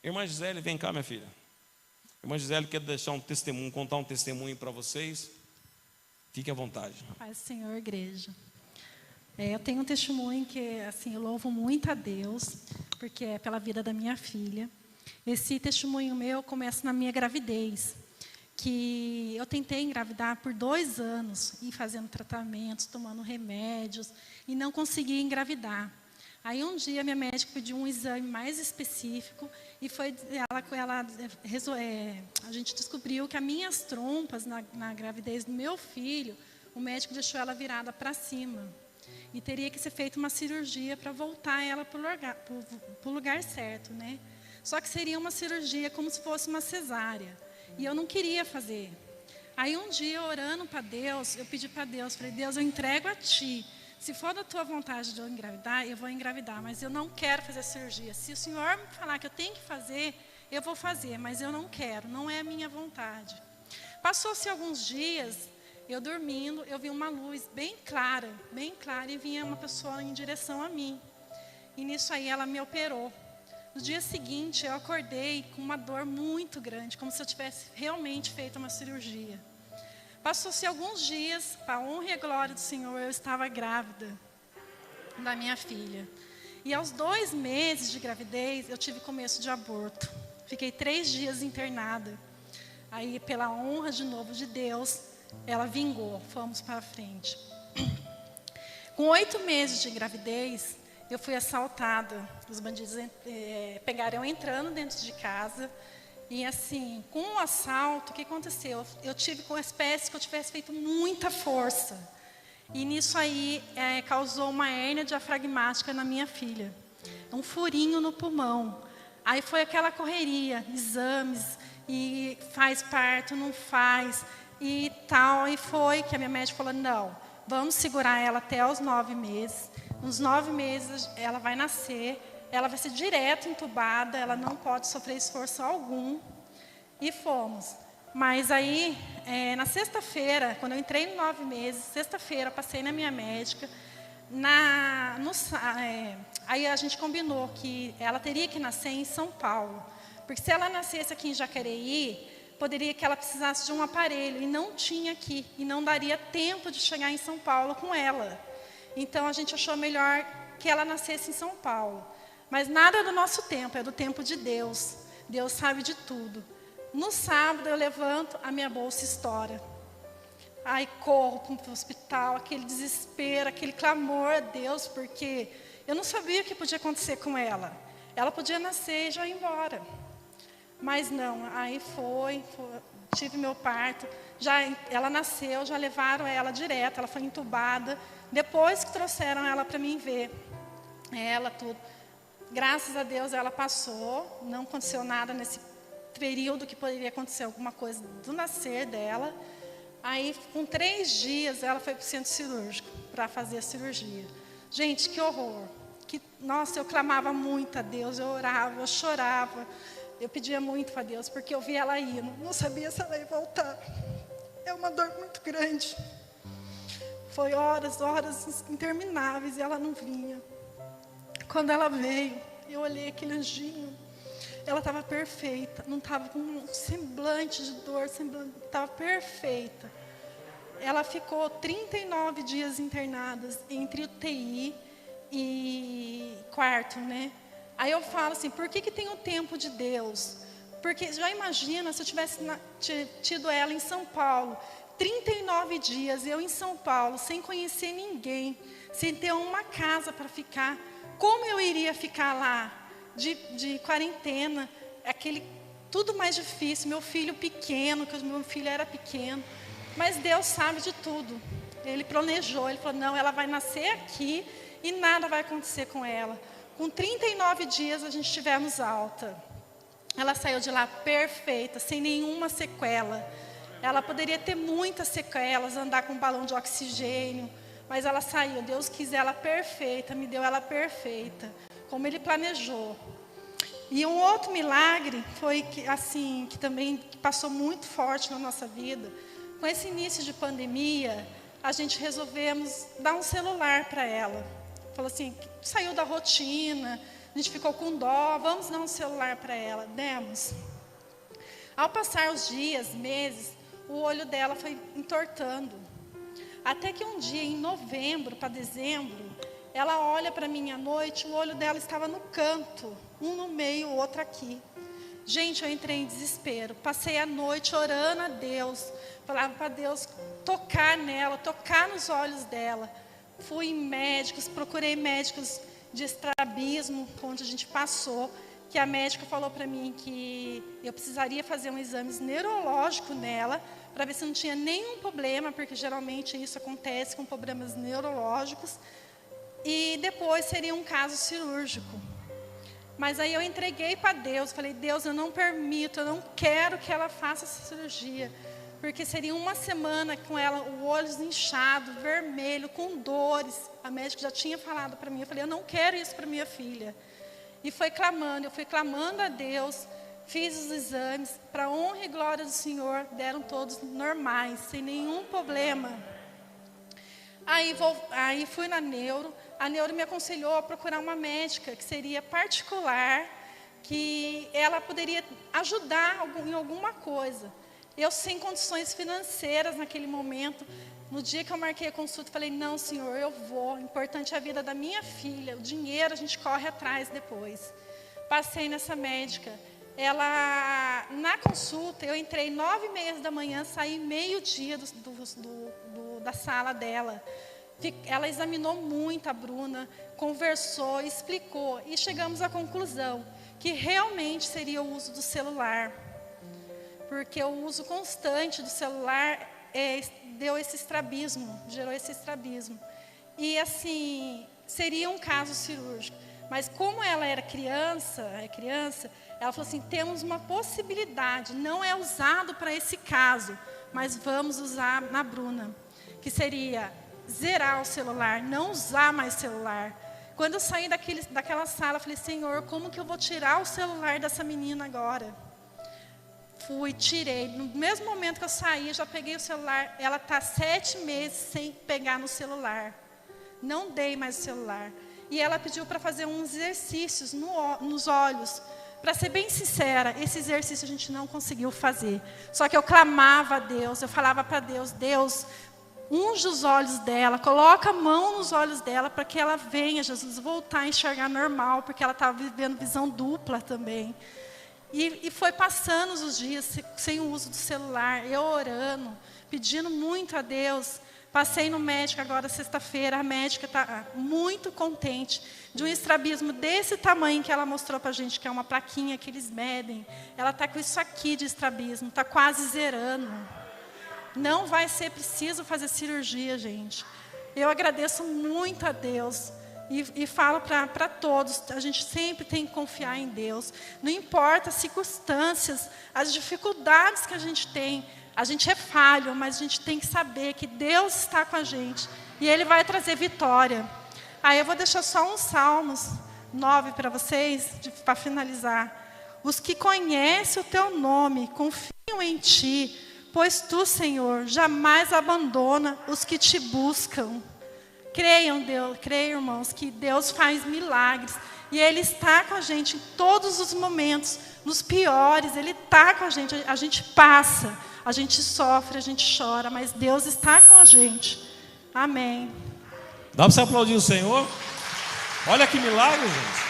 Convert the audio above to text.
Irmã Gisele, vem cá, minha filha. Irmã Gisele quer deixar um testemunho, contar um testemunho para vocês. Fique à vontade. Paz do Senhor, igreja. Eu tenho um testemunho que, assim, eu louvo muito a Deus, porque é pela vida da minha filha. Esse testemunho meu começa na minha gravidez, que eu tentei engravidar por 2 anos, e fazendo tratamentos, tomando remédios, e não consegui engravidar. Aí um dia minha médica pediu um exame mais específico, e a gente descobriu que as minhas trompas na gravidez do meu filho, o médico deixou ela virada para cima. E teria que ser feita uma cirurgia para voltar ela para o lugar certo, né? Só que seria uma cirurgia como se fosse uma cesárea. E eu não queria fazer. Aí um dia, orando para Deus, eu pedi para Deus, falei, Deus, eu entrego a Ti. Se for da Tua vontade de eu engravidar, eu vou engravidar, mas eu não quero fazer cirurgia. Se o Senhor me falar que eu tenho que fazer, eu vou fazer, mas eu não quero, não é a minha vontade. Passou-se alguns dias, eu dormindo, eu vi uma luz bem clara, e vinha uma pessoa em direção a mim. E nisso aí ela me operou. No dia seguinte, eu acordei com uma dor muito grande, como se eu tivesse realmente feito uma cirurgia. Passou-se alguns dias, para a honra e a glória do Senhor, eu estava grávida da minha filha. E aos 2 meses de gravidez, eu tive começo de aborto. Fiquei 3 dias internada. Aí, pela honra de novo de Deus, ela vingou, fomos para frente. Com 8 meses de gravidez, eu fui assaltada. Os bandidos pegaram eu entrando dentro de casa. E assim, com o assalto, o que aconteceu? Eu tive com uma espécie que eu tivesse feito muita força. E nisso aí, causou uma hérnia diafragmática na minha filha. Um furinho no pulmão. Aí foi aquela correria, exames, e faz parto, não faz, e tal. E foi que a minha médica falou, não, vamos segurar ela até os 9 meses. Nos 9 meses, ela vai nascer. Ela vai ser direto entubada, ela não pode sofrer esforço algum. E fomos. Mas aí, na sexta-feira, quando eu entrei no 9 meses, sexta-feira, passei na minha médica. Aí a gente combinou que ela teria que nascer em São Paulo. Porque se ela nascesse aqui em Jacareí, poderia que ela precisasse de um aparelho. E não tinha aqui. E não daria tempo de chegar em São Paulo com ela. Então, a gente achou melhor que ela nascesse em São Paulo. Mas nada é do nosso tempo, é do tempo de Deus. Deus sabe de tudo. No sábado eu levanto, a minha bolsa estoura. Aí corro para o hospital, aquele desespero, aquele clamor a Deus, porque eu não sabia o que podia acontecer com ela. Ela podia nascer e já ir embora. Mas não, aí tive meu parto. Ela nasceu, já levaram ela direto, ela foi entubada. Depois que trouxeram ela para mim ver, ela tudo. Graças a Deus ela passou, não aconteceu nada nesse período que poderia acontecer alguma coisa do nascer dela. Aí, com 3 dias, ela foi para o centro cirúrgico para fazer a cirurgia. Gente, que horror. Nossa, eu clamava muito a Deus, eu orava, eu chorava. Eu pedia muito para Deus, porque eu via ela indo, não sabia se ela ia voltar. É uma dor muito grande. Foi horas intermináveis e ela não vinha. Quando ela veio, eu olhei aquele anjinho, ela estava perfeita, não estava com um semblante de dor, estava perfeita. Ela ficou 39 dias internada entre UTI e quarto, né? Aí eu falo assim, por que tem o tempo de Deus? Porque já imagina se eu tivesse tido ela em São Paulo, 39 dias, eu em São Paulo, sem conhecer ninguém, sem ter uma casa para ficar. Como eu iria ficar lá, de quarentena, tudo mais difícil, meu filho pequeno, que o meu filho era pequeno. Mas Deus sabe de tudo. Ele planejou, Ele falou, não, ela vai nascer aqui e nada vai acontecer com ela. Com 39 dias a gente tivemos alta. Ela saiu de lá perfeita, sem nenhuma sequela. Ela poderia ter muitas sequelas, andar com um balão de oxigênio, mas ela saiu. Deus quis ela perfeita, me deu ela perfeita, como Ele planejou. E um outro milagre foi que também passou muito forte na nossa vida. Com esse início de pandemia, a gente resolvemos dar um celular para ela. Falou assim, saiu da rotina, A gente ficou com dó, vamos dar um celular para ela. Demos. Ao passar os dias, meses, o olho dela foi entortando. Até que um dia, em novembro para dezembro, ela olha para mim à noite, o olho dela estava no canto, um no meio, o outro aqui. Gente, eu entrei em desespero. Passei a noite orando a Deus. Falava para Deus tocar nela, tocar nos olhos dela. Fui em médicos, procurei médicos de estrabismo, onde a gente passou, que a médica falou para mim que eu precisaria fazer um exame neurológico nela, para ver se não tinha nenhum problema, porque geralmente isso acontece com problemas neurológicos, e depois seria um caso cirúrgico. Mas aí eu entreguei para Deus, falei, Deus, eu não permito, eu não quero que ela faça essa cirurgia, porque seria uma semana com ela, o olho inchado, vermelho, com dores. A médica já tinha falado para mim, eu falei, eu não quero isso para minha filha. E eu fui clamando a Deus, fiz os exames, para honra e glória do Senhor, deram todos normais, sem nenhum problema. Aí fui na neuro, a neuro me aconselhou a procurar uma médica, que seria particular, que ela poderia ajudar em alguma coisa. Eu sem condições financeiras naquele momento, no dia que eu marquei a consulta, falei, não, Senhor, eu vou, o importante é a vida da minha filha, o dinheiro a gente corre atrás depois. Passei nessa médica, na consulta, eu entrei 9h30 da manhã, saí meio-dia da sala dela. Ela examinou muito a Bruna, conversou, explicou, e chegamos à conclusão que realmente seria o uso do celular. Porque o uso constante do celular gerou esse estrabismo. E assim, seria um caso cirúrgico. Mas como ela era criança, ela falou assim, temos uma possibilidade, não é usado para esse caso, mas vamos usar na Bruna, que seria zerar o celular, não usar mais celular. Quando eu saí daquela sala, eu falei, Senhor, como que eu vou tirar o celular dessa menina agora? Fui, tirei. No mesmo momento que eu saí, já peguei o celular. Ela está 7 meses sem pegar no celular. Não dei mais o celular. E ela pediu para fazer uns exercícios nos olhos. Para ser bem sincera, esse exercício a gente não conseguiu fazer. Só que eu clamava a Deus, eu falava para Deus, Deus, unge os olhos dela, coloca a mão nos olhos dela para que ela venha, Jesus, voltar a enxergar normal, porque ela estava vivendo visão dupla também. E foi passando os dias sem o uso do celular, eu orando, pedindo muito a Deus. Passei no médico agora sexta-feira, a médica está muito contente de um estrabismo desse tamanho que ela mostrou para a gente, que é uma plaquinha que eles medem. Ela está com isso aqui de estrabismo, está quase zerando. Não vai ser preciso fazer cirurgia, gente. Eu agradeço muito a Deus. E falo para todos, a gente sempre tem que confiar em Deus. Não importa as circunstâncias, as dificuldades que a gente é falho, mas a gente tem que saber que Deus está com a gente. E Ele vai trazer vitória. Aí eu vou deixar só uns Salmos 9 para vocês, para finalizar. Os que conhecem o Teu nome, confiam em Ti, pois Tu, Senhor, jamais abandona os que Te buscam. Creiam, irmãos, que Deus faz milagres. E Ele está com a gente em todos os momentos. Nos piores, Ele está com a gente. A gente passa, a gente sofre, a gente chora. Mas Deus está com a gente. Amém. Dá para você aplaudir o Senhor? Olha que milagre, gente.